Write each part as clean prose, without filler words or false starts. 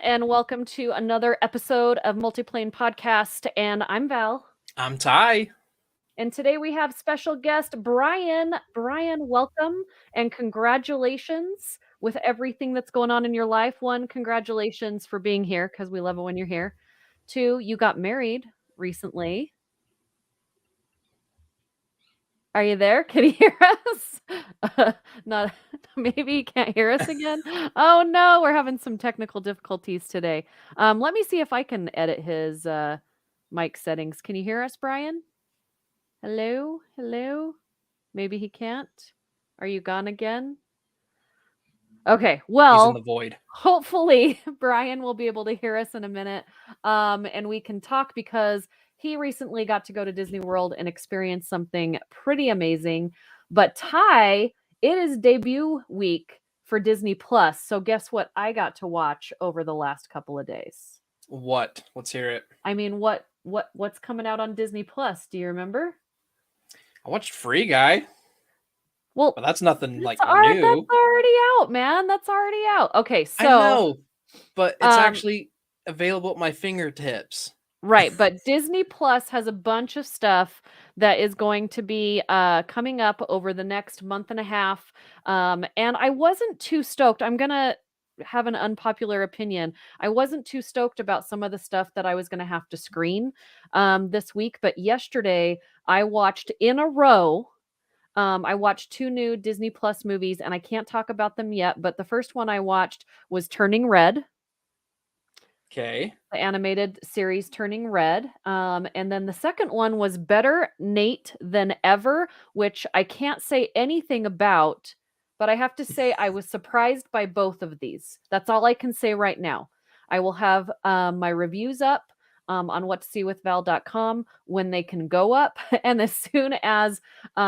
and welcome to another episode of Multiplane Podcast. And I'm Val. I'm Ty. And today we have special guest Bryan. Bryan, welcome and congratulations with everything that's going on in your life. One, congratulations for being here because we love it when you're here. Two, you got married recently. Are you there? Can you hear us? Not maybe you can't hear us again. Oh no, we're having some technical difficulties today. Let me see if I can edit his mic settings. Can you hear us, Bryan? Hello? Hello? Maybe he can't. Are you gone again? Okay. He's in Well, the void. hopefully Bryan will be able to hear us in a minute. And we can talk because he recently got to go to Disney World and experience something pretty amazing. But Ty, it is debut week for Disney Plus. So guess what I got to watch over the last couple of days? What? Let's hear it. I mean, what's coming out on Disney Plus? Do you remember? I watched Free Guy, Well, but that's nothing like that's new. already out, man. That's already out. Okay, I so know, but it's um actually available at my fingertips. right, but Disney Plus has a bunch of stuff that is going to be coming up over the next month and a half. And I wasn't too stoked. I'm gonna have an unpopular opinion. I wasn't too stoked about some of the stuff that I was gonna have to screen this week, but yesterday I watched in a row. I watched two new Disney Plus movies, and I can't talk about them yet. But the first one I watched was Turning Red, Okay. the animated series Turning Red. And then the second one was Better Nate Than Ever, which I can't say anything about, but I have to say I was surprised by both of these. That's all I can say right now. I will have my reviews up on whattosewithval.com when they can go up. And as soon as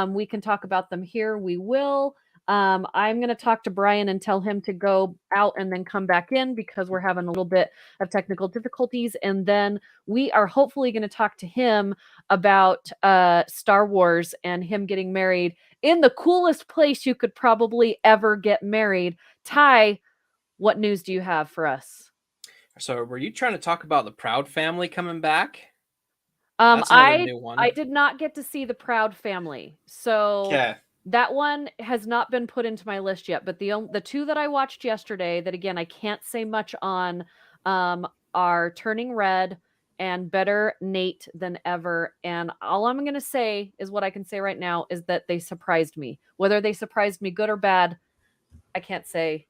we can talk about them here, we will. I'm going to talk to Bryan and tell him to go out and then come back in because we're having a little bit of technical difficulties. And then we are hopefully going to talk to him about Star Wars and him getting married in the coolest place you could probably ever get married. Ty, what news do you have for us? So, were you trying to talk about the Proud Family coming back? That's another I new one. I did not get to see the Proud Family, so Okay. that one has not been put into my list yet. But the two that I watched yesterday, that again I can't say much on, are Turning Red and Better Nate Than Ever. And all I'm gonna say is what I can say right now is that they surprised me. Whether they surprised me good or bad, I can't say,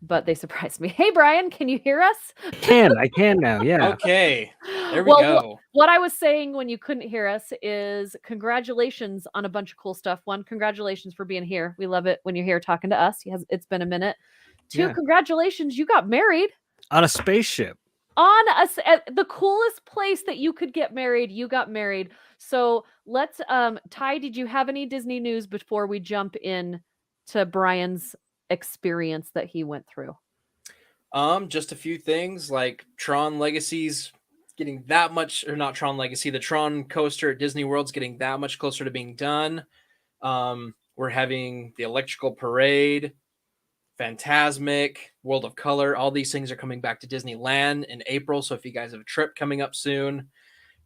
but they surprised me. Hey Bryan, can you hear us? I can now, yeah. Okay. There we Well, go. what I was saying when you couldn't hear us is congratulations on a bunch of cool stuff. One, congratulations for being here. We love it when you're here talking to us. It's been a minute. Two, Yeah. congratulations, you got married On a spaceship. on us at the coolest place that you could get married. You got married. So let's Ty, did you have any Disney news before we jump in to Bryan's experience that he went through? Just a few things like Tron Legacy's getting that much, or not Tron Legacy, the Tron coaster at Disney World's getting that much closer to being done. We're having the Electrical Parade, Phantasmic, World of Color. All these things are coming back to Disneyland in April. So if you guys have a trip coming up soon,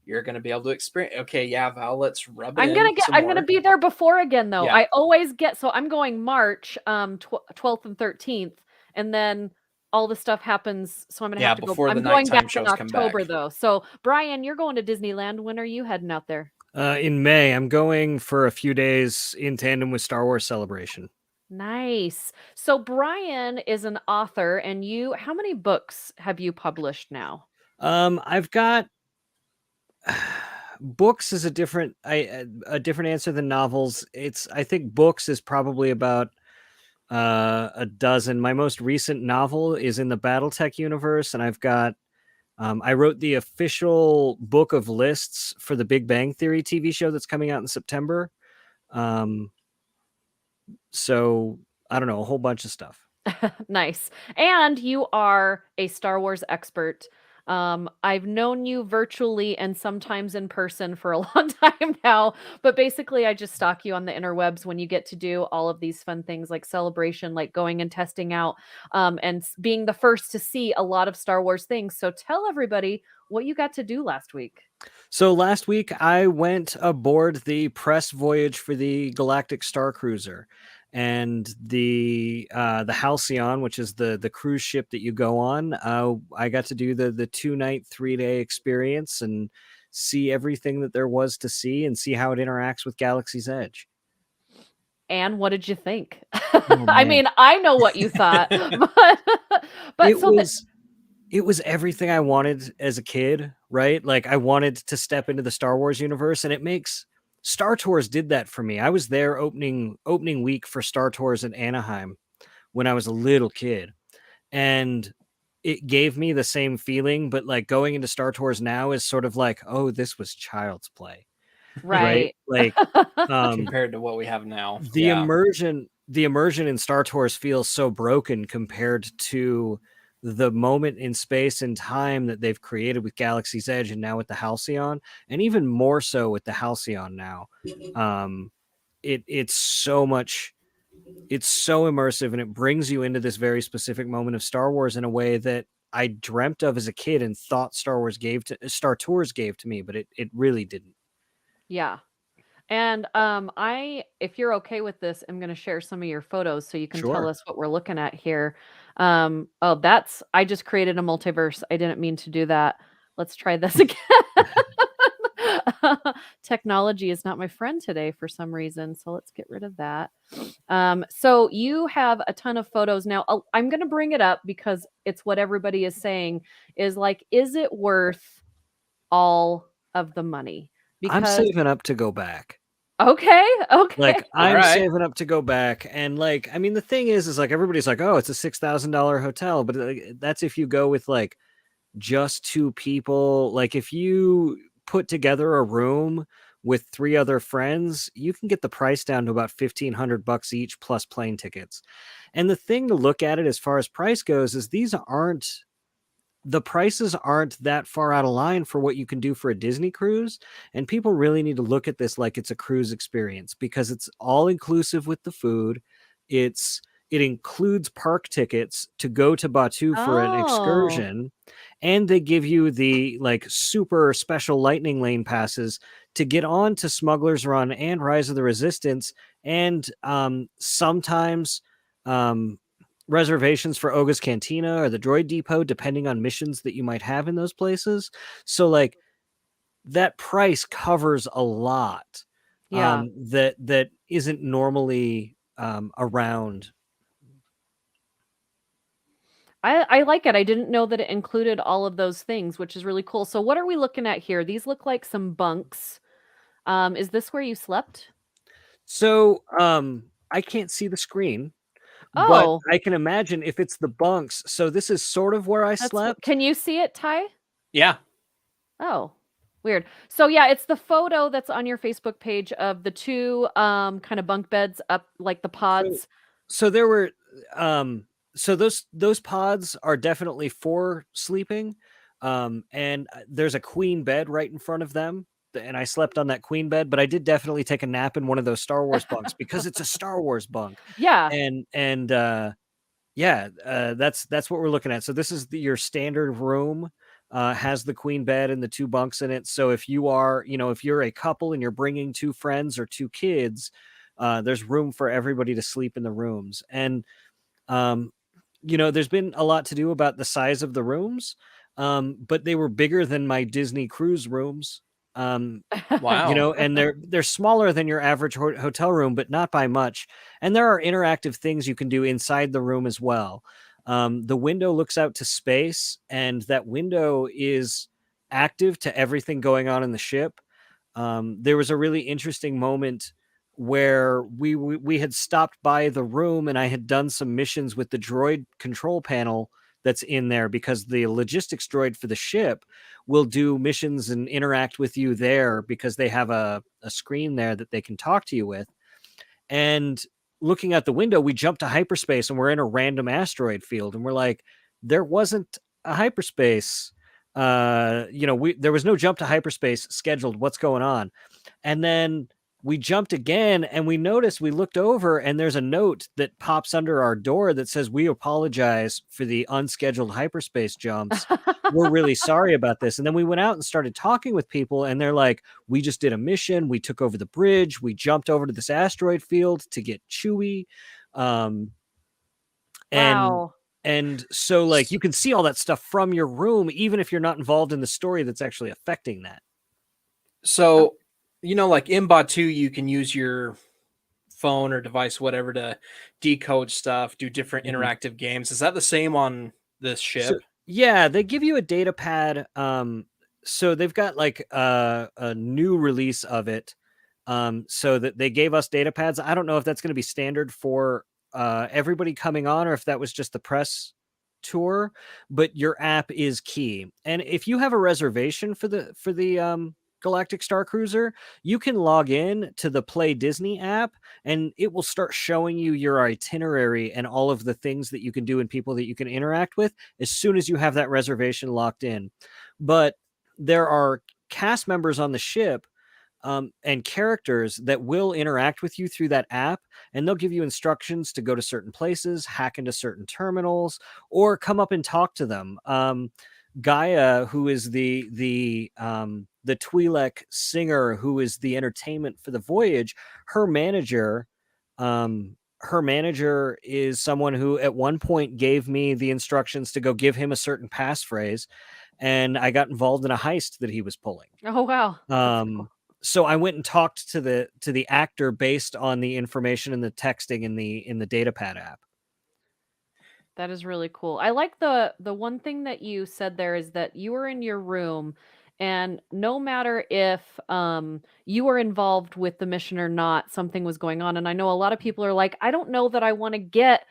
you're going to be able to experience. Okay, yeah, Val, let's rub it in. I'm gonna be there before again though. Yeah. I always get, so I'm going March 12th and 13th, and then all the stuff happens, so I'm gonna have to go. Before the I'm going nighttime back in shows come October back. though. So Bryan, you're going to Disneyland. When are you heading out there? In May, I'm going for a few days in tandem with Star Wars Celebration. Nice. So Bryan is an author, and how many books have you published now? I've got books is a different answer than novels. I think books is probably about a dozen. My most recent novel is in the BattleTech universe, and I've got I wrote the official book of lists for the Big Bang Theory TV show that's coming out in September. So I don't know, a whole bunch of stuff. Nice. And you are a Star Wars expert. I've known you virtually and sometimes in person for a long time now, but basically I just stalk you on the interwebs when you get to do all of these fun things like Celebration, like going and testing out, and being the first to see a lot of Star Wars things. So tell everybody what you got to do last week. So last week I went aboard the press voyage for the Galactic Starcruiser, and the Halcyon, which is the cruise ship that you go on. I got to do the 2-night 3-day experience and see everything that there was to see and see how it interacts with Galaxy's Edge. And what did you think? Oh, I man. mean, I know what you thought, but It was it was everything I wanted as a kid, right? Like I wanted to step into the Star Wars universe, and it makes Star Tours did that for me. I was there opening week for Star Tours in Anaheim when I was a little kid, and it gave me the same feeling, but like going into Star Tours now is sort of like, oh, this was child's play, right? right. Like Compared to what we have now. the Yeah. immersion in Star Tours feels so broken compared to the moment in space and time that they've created with Galaxy's Edge and now with the Halcyon, and even more so with the Halcyon now. It's so much, it's so immersive, and it brings you into this very specific moment of Star Wars in a way that I dreamt of as a kid and thought Star Tours gave to me, but it really didn't. Yeah. And if you're okay with this, I'm going to share some of your photos so you can tell Sure. us what we're looking at here. I just created a multiverse. I didn't mean to do that. Let's try this again. Technology is not my friend today for some reason, so let's get rid of that. So you have a ton of photos now. I'm going to bring it up because it's what everybody is saying is like, is it worth all of the money? I'm Because saving up to go back. okay. Like I'm Alright. saving up to go back, and like I mean the thing is like everybody's like, oh, it's a $6,000 hotel, but that's if you go with like just 2 people. Like if you put together a room with 3 other friends, you can get the price down to about $1,500 each plus plane tickets. And the thing to look at it as far as price goes is the prices aren't that far out of line for what you can do for a Disney cruise. And people really need to look at this like it's a cruise experience because it's all inclusive with the food. It includes park tickets to go to Batu for an Oh, excursion, and they give you the like super special lightning lane passes to get on to Smuggler's Run and Rise of the Resistance, and sometimes um, reservations for Oga's Cantina or the Droid Depot, depending on missions that you might have in those places. So, like, that price covers a lot yeah. that isn't normally around. I like it. I didn't know that it included all of those things, which is really cool. So what are we looking at here? These look like some bunks. Is this where you slept? So, I can't see the screen, but Oh, I can imagine if it's the bunks. So this is sort of where I slept. can you see it, Ty? Yeah. Oh, weird. So yeah, it's the photo that's on your Facebook page of the two kind of bunk beds up like the So, pods. so there were so those pods are definitely for sleeping. And there's a queen bed right in front of them. And I slept on that queen bed, but I did definitely take a nap in one of those Star Wars bunks because it's a Star Wars bunk. Yeah. And yeah, that's what we're looking at. So this is your standard room. Has the queen bed and the 2 bunks in it. So if you are, if you're a couple and you're bringing 2 friends or 2 kids, there's room for everybody to sleep in the rooms. And um, there's been a lot to do about the size of the rooms, but they were bigger than my Disney cruise rooms. Wow. And they're smaller than your average hotel room, but not by much. And there are interactive things you can do inside the room as well. The window looks out to space, and that window is active to everything going on in the ship. There was a really interesting moment where we had stopped by the room, and I had done some missions with the droid control panel that's in there, because the logistics droid for the ship will do missions and interact with you there because they have a screen there that they can talk to you with. And looking out the window, we jump to hyperspace and we're in a random asteroid field, and we're like, there wasn't a hyperspace there was no jump to hyperspace scheduled. What's going on? And then we jumped again, and we looked over, and there's a note that pops under our door that says, "We apologize for the unscheduled hyperspace jumps. We're really sorry about this." And then we went out and started talking with people, and they're like, "We just did a mission. We took over the bridge. We jumped over to this asteroid field to get Chewie." Um, and Wow. and so, like, you can see all that stuff from your room, even if you're not involved in the story that's actually affecting that. So, like in Batu, you can use your phone or device, whatever, to decode stuff, do different Mhm. interactive games. Is that the same on this So ship? yeah, they give you a data pad. So they've got like a new release of it. So that they gave us data pads. I don't know if that's going to be standard for everybody coming on, or if that was just the press tour. But your app is key, and if you have a reservation for the Galactic Starcruiser, you can log in to the Play Disney app, and it will start showing you your itinerary and all of the things that you can do and people that you can interact with as soon as you have that reservation locked in. But there are cast members on the ship, and characters that will interact with you through that app, and they'll give you instructions to go to certain places, hack into certain terminals, or come up and talk to them. Gaia, who is the Twi'lek singer, who is the entertainment for the voyage, her manager, is someone who at one point gave me the instructions to go give him a certain passphrase, and I got involved in a heist that he was pulling. Oh, wow. That's cool. So I went and talked to the actor based on the information and the texting in the datapad app. That is really cool. I like the one thing that you said there is that you were in your room, and no matter if you were involved with the mission or not, something was going on. And I know a lot of people are like, I don't know that I want to get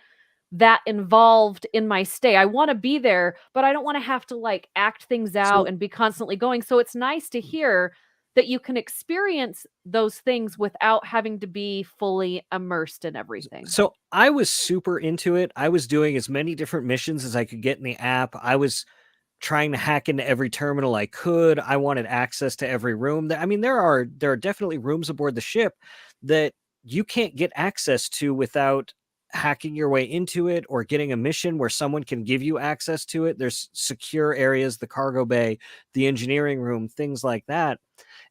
that involved in my stay. I want to be there, but I don't want to have to like act things out So and be constantly going. So it's nice to hear that you can experience those things without having to be fully immersed in everything. so I was super into it. I was doing as many different missions as I could get in the app. I was trying to hack into every terminal I could. I wanted access to every room. I mean, there are definitely rooms aboard the ship that you can't get access to without hacking your way into it or getting a mission where someone can give you access to it. There's secure areas, the cargo bay, the engineering room, things like that.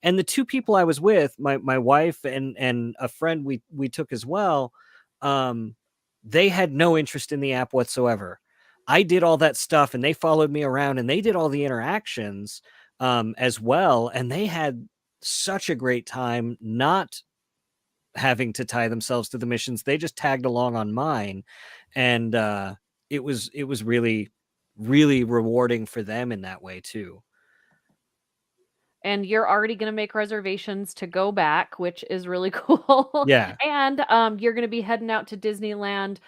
And the two people I was with, my wife and a friend we took as well, um, they had no interest in the app whatsoever. I did all that stuff, and they followed me around, and they did all the interactions as well, and they had such a great time not having to tie themselves to the missions. They just tagged along on mine, and it was really really rewarding for them in that way too. And you're already gonna make reservations to go back, which is really cool. Yeah. And, you're gonna be heading out to Disneyland.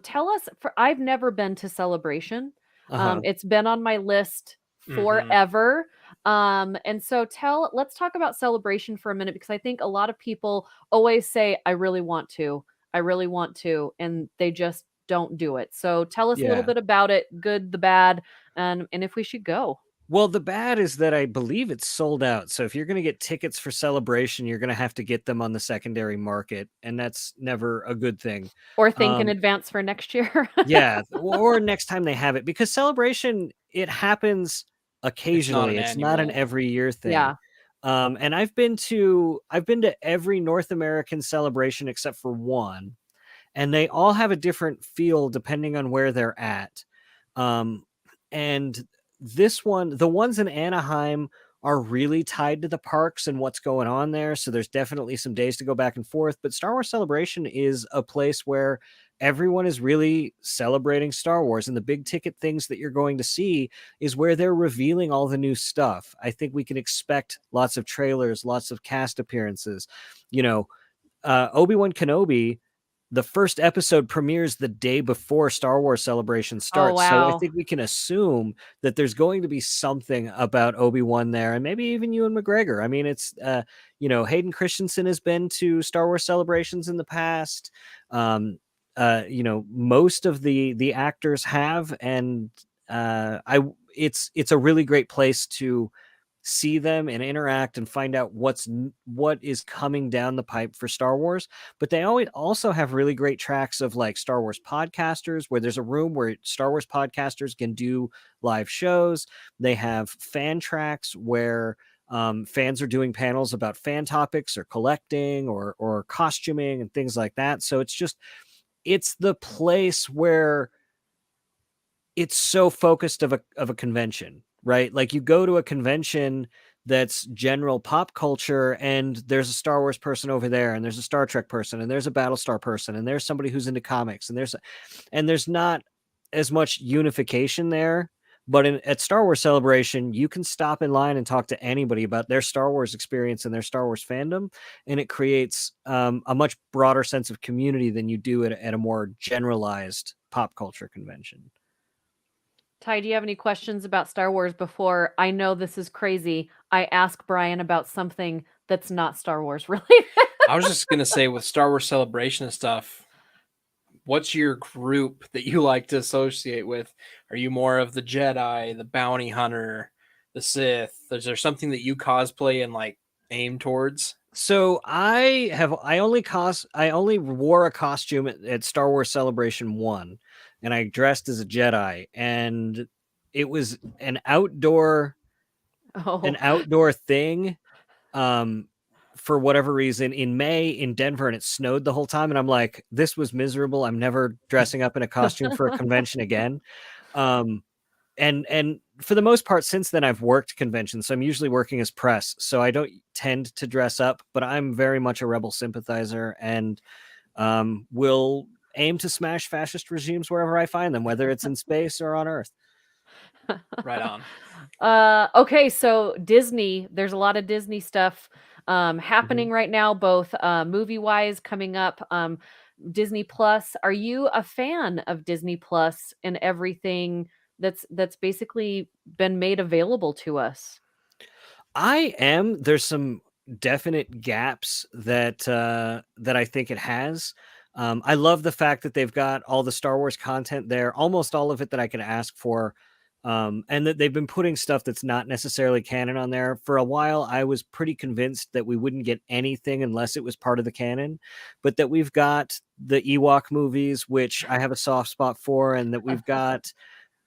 Tell us for I've never been to Celebration. Uh-huh. It's been on my list Hmm. forever. And so let's talk about Celebration for a minute because I think a lot of people always say, "I really want to. I really want to," and they just don't do it. So tell us a little Yeah. bit about it, good, the bad, and if we should go. Well, the bad is that I believe it's sold out. So if you're going to get tickets for Celebration, you're going to have to get them on the secondary market, and that's never a good thing. Or think in Um, advance for next year. yeah, or next time they have it, because Celebration, it happens It's not occasionally. an It's not an annual. every year thing. Yeah. And I've been to every North American Celebration except for one, and they all have a different feel depending on where they're at. Um, and the ones in Anaheim are really tied to the parks and what's going on there. So there's definitely some days to go back and forth. But Star Wars Celebration is a place where everyone is really celebrating Star Wars. And the big ticket things that you're going to see is where they're revealing all the new stuff. I think we can expect lots of trailers, lots of cast appearances. You know, Obi-Wan Kenobi, the first episode premieres the day before Star Wars Celebration Oh, starts. So I wow. think we can assume that there's going to be something about Obi-Wan there, and maybe even Ewan McGregor. I mean, it's Hayden Christensen has been to Star Wars Celebrations in the past. Most of the actors have, and I it's a really great place to see them and interact and find out what is coming down the pipe for Star Wars. But they always also have really great tracks of like Star Wars podcasters, where there's a room where Star Wars podcasters can do live shows. They have fan tracks where fans are doing panels about fan topics or collecting or costuming and things like that. So it's the place where it's so focused of a convention, right? Like you go to a convention that's general pop culture, and there's a Star Wars person over there, and there's a Star Trek person, and there's a Battlestar person, and there's somebody who's into comics, and there's not as much unification there. But at Star Wars Celebration, you can stop in line and talk to anybody about their Star Wars experience and their Star Wars fandom, and it creates a much broader sense of community than you do at a more generalized pop culture convention. Ty, do you have any questions about Star Wars before I know this is crazy? I ask Bryan about something that's not Star Wars related. I was just gonna say, with Star Wars Celebration and stuff, what's your group that you like to associate with? Are you more of the Jedi, the bounty hunter, the Sith? Is there something that you cosplay and like aim towards? So I only wore a costume at Star Wars Celebration 1, and I dressed as a Jedi, and it was an outdoor thing for whatever reason in May in Denver, and it snowed the whole time, and I'm like, this was miserable. I'm never dressing up in a costume for a convention again. And for the most part, since then, I've worked conventions, so I'm usually working as press, so I don't tend to dress up, but I'm very much a rebel sympathizer, and will aim to smash fascist regimes wherever I find them, whether it's in space or on Earth. Right on. Okay, so Disney, there's a lot of Disney stuff happening right now, both movie-wise coming up. Disney Plus. Are you a fan of Disney Plus and everything that's basically been made available to us? I am. There's some definite gaps that I think it has. I love the fact that they've got all the Star Wars content there, almost all of it that I could ask for. And that they've been putting stuff that's not necessarily canon on there. For a while, I was pretty convinced that we wouldn't get anything unless it was part of the canon, but that we've got the Ewok movies, which I have a soft spot for, and that we've got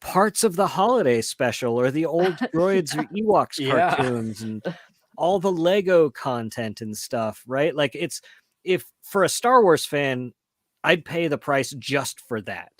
parts of the holiday special or the old droids or Ewoks Yeah. cartoons and all the Lego content and stuff, right? Like if for a Star Wars fan, I'd pay the price just for that,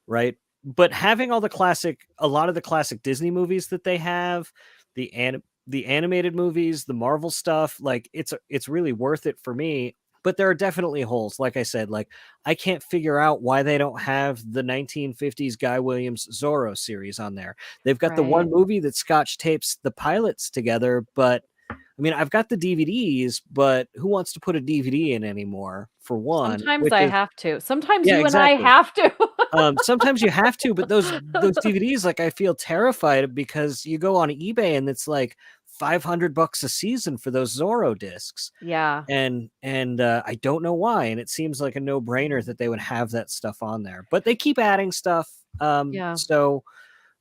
right? But having a lot of the classic Disney movies that they have, the animated movies, the Marvel stuff, like it's really worth it for me. But there are definitely holes. Like I said, like I can't figure out why they don't have the 1950s Guy Williams Zorro series on there. They've got the one movie that Scotch tapes the pilots together, but I mean, I've got the DVDs, but who wants to put a DVD in anymore, for one? Sometimes I have to. Sometimes Yeah, you and I exactly. have to. Sometimes you have to, but those DVDs, like I feel terrified because you go on eBay and it's like $500 a season for those Zorro discs. Yeah. And I don't know why. And it seems like a no-brainer that they would have that stuff on there, but they keep adding stuff. Yeah. So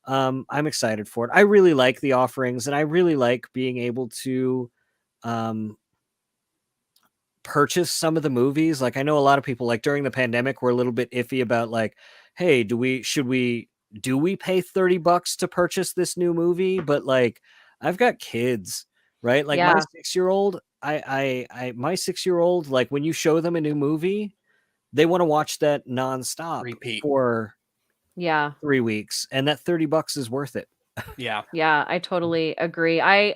I'm excited for it. I really like the offerings, and I really like being able to purchase some of the movies. Like I know a lot of people, like during the pandemic, were a little bit iffy about like, hey, do we pay $30 to purchase this new movie? But like I've got kids, right? Like my Yeah. 6-year-old, my 6-year-old, like when you show them a new movie, they want to watch that nonstop Repeat. for Yeah. 3 weeks, and that $30 is worth it. Yeah. Yeah, I totally agree. And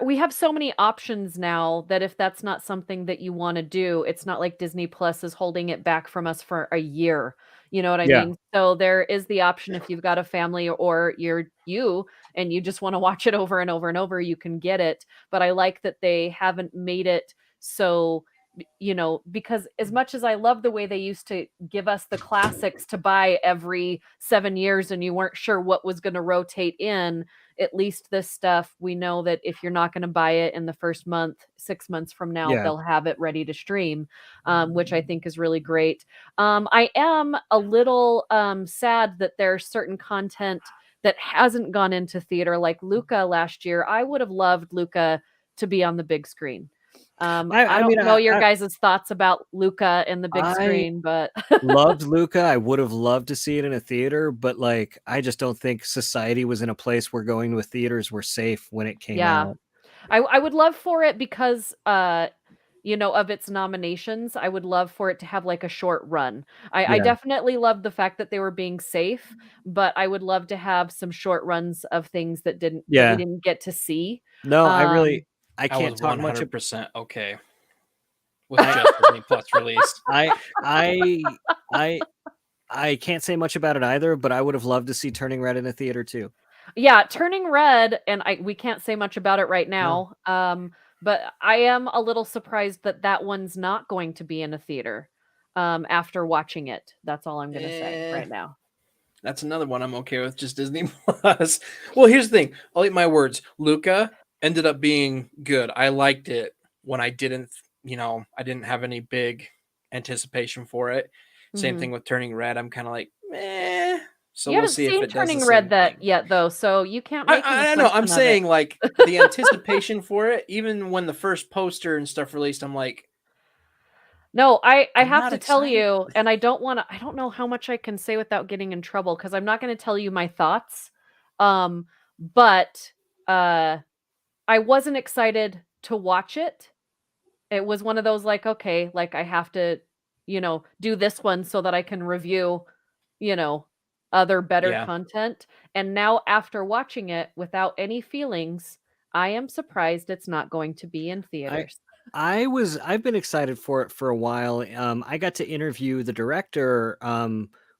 we have so many options now that if that's not something that you want to do, it's not like Disney Plus is holding it back from us for a year. You know what I Yeah. mean? So there is the option if you've got a family or you and you just want to watch it over and over and over, you can get it. But I like that they haven't made it so because as much as I love the way they used to give us the classics to buy every 7 years and you weren't sure what was going to rotate in, at least this stuff, we know that if you're not going to buy it in the first month, 6 months from now, Yeah. they'll have it ready to stream, which I think is really great. I am a little sad that there's certain content that hasn't gone into theater, like Luca last year. I would have loved Luca to be on the big screen. I I mean, don't know your guys' thoughts about Luca and the big I screen, but loved Luca. I would have loved to see it in a theater, but like, I just don't think society was in a place where going to theaters were safe when it came yeah. out. I would love for it because of its nominations. I would love for it to have like a short run. I Yeah. definitely love the fact that they were being safe, but I would love to have some short runs of things that we Yeah. didn't get to see. No, Um, I I can't was talk much. 100% okay with just Disney Plus release. I I can't say much about it either, but I would have loved to see Turning Red in a theater too. yeah, Turning Red, and we can't say much about it right No. now. But I am a little surprised that that one's not going to be in a theater. After watching it, that's all I'm gonna say right now. That's another one I'm okay with, just Disney Plus. Well, here's the thing. I'll eat my words. Luca ended up being good. I liked it when I didn't have any big anticipation for it. Same Mhm. thing with Turning Red. I'm kind of like, meh. So You we'll haven't see if seen it does the Turning same Red that thing. yet, though, so you can't make an I know. I'm assumption of it. saying like the anticipation for it, even when the first poster and stuff released, I'm like, No, I I'm have not to tell excited. you, and I don't know how much I can say without getting in trouble because I'm not gonna tell you my thoughts. But I wasn't excited to watch it. It was one of those like, okay, like I have to, do this one so that I can review, you know, other better Yeah. content. And now after watching it without any feelings, I am surprised it's not going to be in theaters. I've been excited for it for a while. I got to interview the director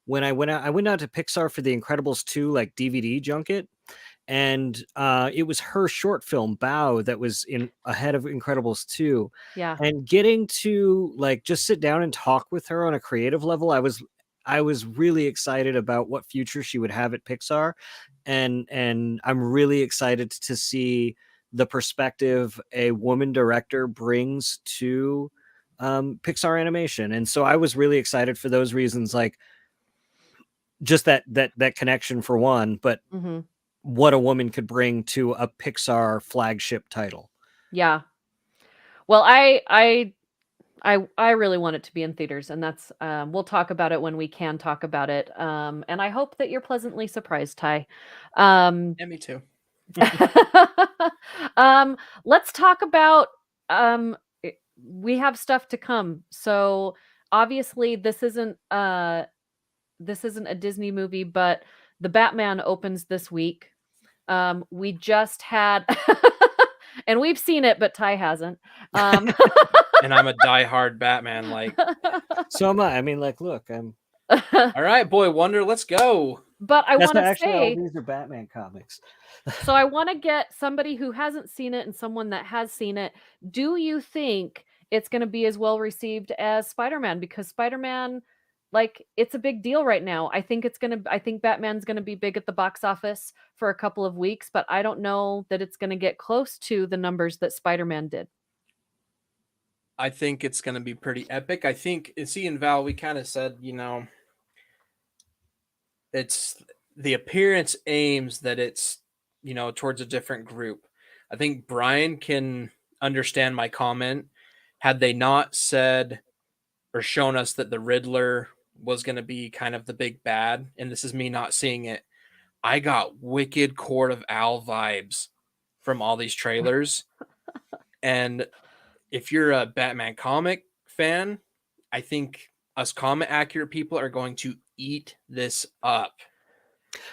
when I went out to Pixar for the Incredibles 2 like DVD junket, and it was her short film Bow that was in ahead of Incredibles 2. Yeah. And getting to like just sit down and talk with her on a creative level, I was really excited about what future she would have at Pixar, and I'm really excited to see the perspective a woman director brings to Pixar animation. And so I was really excited for those reasons, like just that connection for one, but Mhm. what a woman could bring to a Pixar flagship title. Yeah. Well, I really want it to be in theaters, and that's we'll talk about it when we can talk about it. And I hope that you're pleasantly surprised, Ty. Um, Yeah, me too. um, let's talk about we have stuff to come. So obviously this isn't a Disney movie, but the Batman opens this week. We just had and we've seen it, but Ty hasn't. Um, And I'm a diehard Batman. Like, So am I. I mean, like, look, all right, Boy Wonder, let's go. but I that's want to actually all say, these are Batman comics. so I want to get somebody who hasn't seen it and someone that has seen it. Do you think it's going to be as well received as Spider-Man? Because Spider-Man, like, it's a big deal right now. I think Batman's going to be big at the box office for a couple of weeks, but I don't know that it's going to get close to the numbers that Spider-Man did. I think it's going to be pretty epic. I think, and Val, we kind of said, it's the appearance aims that it's, towards a different group. I think Brian can understand my comment. Had they not said or shown us that the Riddler was going to be kind of the big bad, and this is me not seeing it, I got wicked Court of Owl vibes from all these trailers. And if you're a Batman comic fan, I think us comic accurate people are going to eat this up.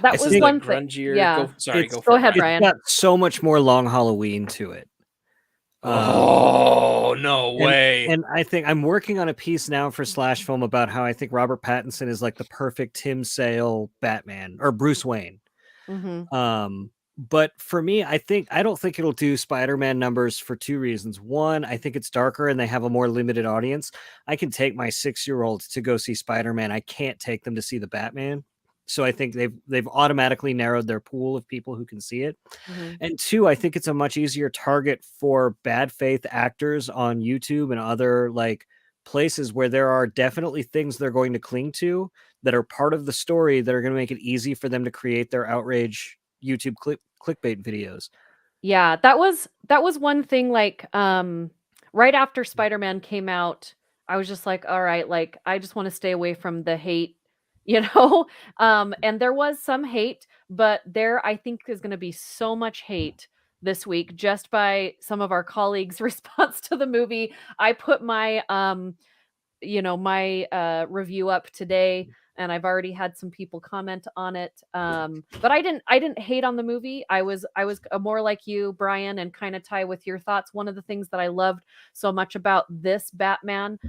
That This was is the one thing. grungier. Yeah. Go Go for Go it, ahead, Brian. Brian. It's got so much more Long Halloween to it. Oh, no way. And I think I'm working on a piece now for Slash Film about how I think Robert Pattinson is like the perfect Tim Sale Batman or Bruce Wayne. Mhm. But for me, I don't think it'll do Spider-Man numbers for two reasons. One, I think it's darker and they have a more limited audience. I can take my 6-year-old to go see Spider-Man. I can't take them to see the Batman. So I think they've automatically narrowed their pool of people who can see it. Mhm. And two, I think it's a much easier target for bad faith actors on YouTube and other like places where there are definitely things they're going to cling to that are part of the story that are going to make it easy for them to create their outrage YouTube clickbait videos. Yeah, that was one thing, like, right after Spider-Man came out, I was just like, "All right, like, I just wanna stay away from the hate," you know? And there was some hate, but there, I think, is gonna be so much hate this week just by some of our colleagues' response to the movie. I put my, my review up today, and I've already had some people comment on it. But I didn't hate on the movie. I was more like you, Brian, and kind of tie with your thoughts. One of the things that I loved so much about this Batman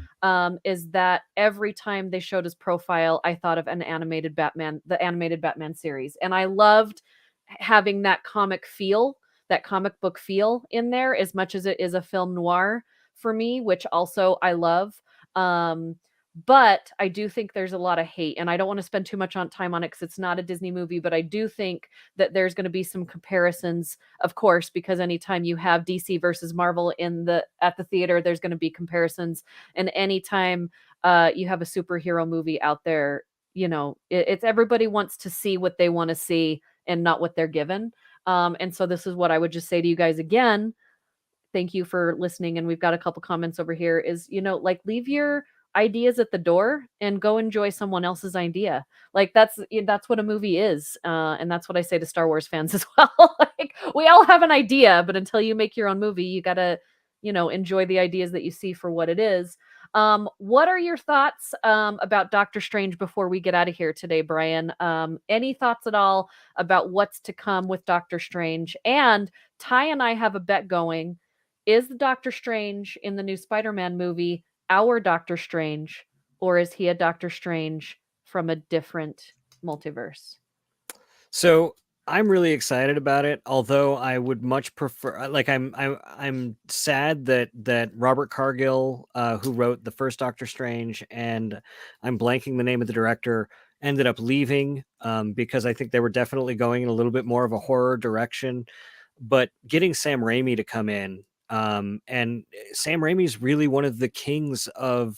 is that every time they showed his profile, I thought of an animated Batman, the animated Batman series, and I loved having that comic book feel in there, as much as it is a film noir for me, which also I love. Um, but I do think there's a lot of hate, and I don't want to spend too much on time on it because it's not a Disney movie. But I do think that there's going to be some comparisons, of course, because anytime you have DC versus Marvel at the theater, there's going to be comparisons, and anytime you have a superhero movie out there, it's everybody wants to see what they want to see and not what they're given. And so this is what I would just say to you guys again. Thank you for listening. And we've got a couple comments over here is, like, leave your ideas at the door and go enjoy someone else's idea. Like, that's what a movie is. And that's what I say to Star Wars fans as well. Like, we all have an idea, but until you make your own movie, you got to, enjoy the ideas that you see for what it is. What are your thoughts about Doctor Strange before we get out of here today, Brian? Any thoughts at all about what's to come with Doctor Strange? And Ty and I have a bet going. Is the Doctor Strange in the new Spider-Man movie our Doctor Strange, or is he a Doctor Strange from a different multiverse? So I'm really excited about it, although I would much prefer. Like, I'm sad that Robert Cargill, who wrote the first Doctor Strange, and I'm blanking the name of the director, ended up leaving because I think they were definitely going in a little bit more of a horror direction. But getting Sam Raimi to come in, and Sam Raimi's really one of the kings of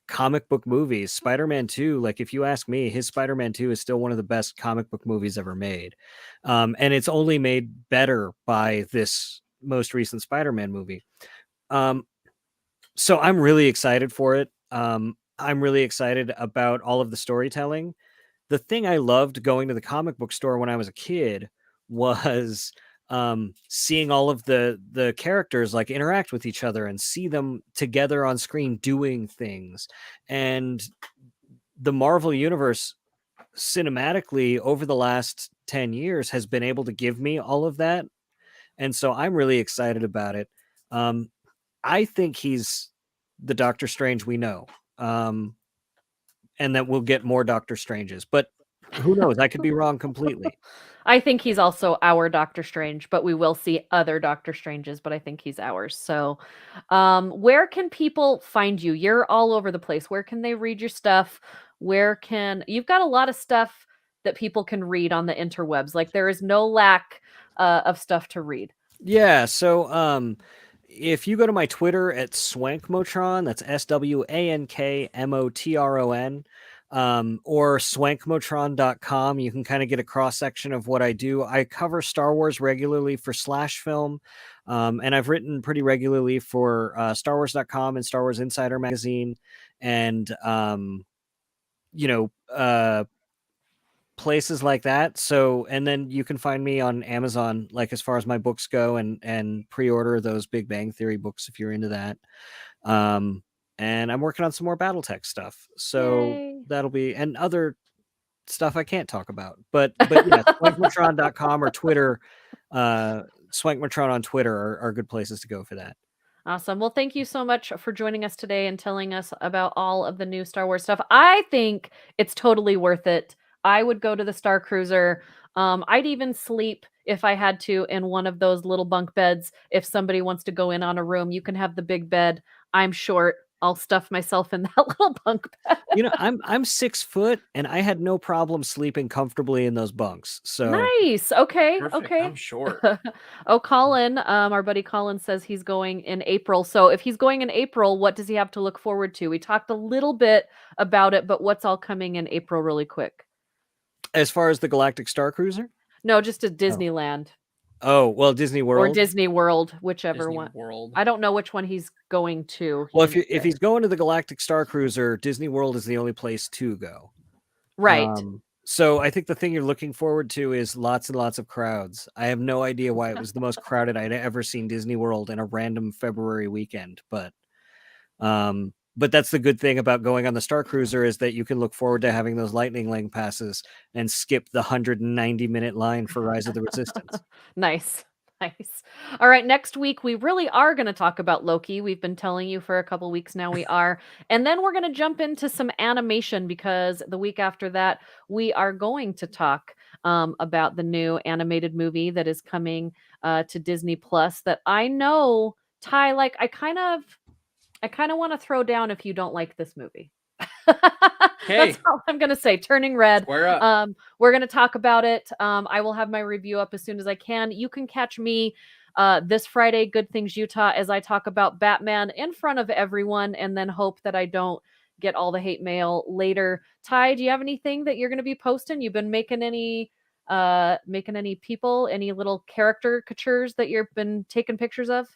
comic book movies. Spider-Man 2, like, if you ask me, his Spider-Man 2 is still one of the best comic book movies ever made. And it's only made better by this most recent Spider-Man movie. So I'm really excited for it. I'm really excited about all of the storytelling. The thing I loved going to the comic book store when I was a kid was seeing all of the characters like interact with each other and see them together on screen doing things. And the Marvel universe cinematically over the last 10 years has been able to give me all of that. And so I'm really excited about it. I think he's the Doctor Strange we know. And that we'll get more Doctor Stranges, but who knows? I could be wrong completely. I think he's also our Doctor Strange, but we will see other Doctor Stranges, but I think he's ours. So, where can people find you? You're all over the place. Where can they read your stuff? You've got a lot of stuff that people can read on the interwebs. Like, there is no lack of stuff to read. Yeah, so if you go to my Twitter at Swankmotron, that's SWANKMOTRON, or swankmotron.com, you can kind of get a cross section of what I do. I cover Star Wars regularly for Slash Film, and I've written pretty regularly for StarWars.com and Star Wars Insider magazine, and places like that. So, and then you can find me on Amazon, like, as far as my books go, and pre-order those Big Bang Theory books if you're into that. And I'm working on some more BattleTech stuff. So Yay. that'll be, and other stuff I can't talk about. But yeah, swankmatron.com or Twitter, Swankmatron on Twitter are good places to go for that. Awesome. Well, thank you so much for joining us today and telling us about all of the new Star Wars stuff. I think it's totally worth it. I would go to the Starcruiser. I'd even sleep if I had to in one of those little bunk beds. If somebody wants to go in on a room, you can have the big bed. I'm short. I'll stuff myself in that little bunk bed. You know, I'm 6 foot and I had no problem sleeping comfortably in those bunks. So Nice. Okay. Perfect. Okay. I'm short. Oh, Colin, our buddy Colin says he's going in April. So if he's going in April, what does he have to look forward to? We talked a little bit about it, but what's all coming in April really quick? as far as the Galactic Starcruiser? No, just to Disneyland Oh, well, Disney or World. Disney World, whichever Disney one. World. I don't know which one he's going to. He Well, didn't if say. he's going to the Galactic Starcruiser, Disney World is the only place to go. Right. So I think the thing you're looking forward to is lots and lots of crowds. I have no idea why it was the most crowded I'd ever seen Disney World in a random February weekend, but that's the good thing about going on the Starcruiser is that you can look forward to having those Lightning Lane passes and skip the 190-minute line for Rise of the Resistance. Nice. Nice. All right, next week we really are going to talk about Loki. We've been telling you for a couple weeks now we are. And then we're going to jump into some animation because the week after that we are going to talk about the new animated movie that is coming to Disney Plus that I know Ty, like I kind of want to throw down if you don't like this movie. Okay. That's all I'm gonna say. Turning Red. Square up. We're gonna talk about it. I will have my review up as soon as I can. You can catch me this Friday, Good Things Utah, as I talk about Batman in front of everyone, and then hope that I don't get all the hate mail later. Ty, do you have anything that you're gonna be posting? You've been making any people, any little caricatures that you've been taking pictures of?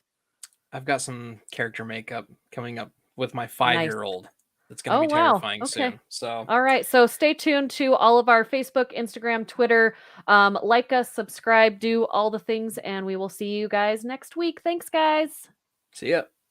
I've got some character makeup coming up with my 5-year-old. That's going to Oh, be wow. terrifying Okay. soon. So All right. So stay tuned to all of our Facebook, Instagram, Twitter. Like us, subscribe, do all the things, and we will see you guys next week. Thanks, guys. see ya.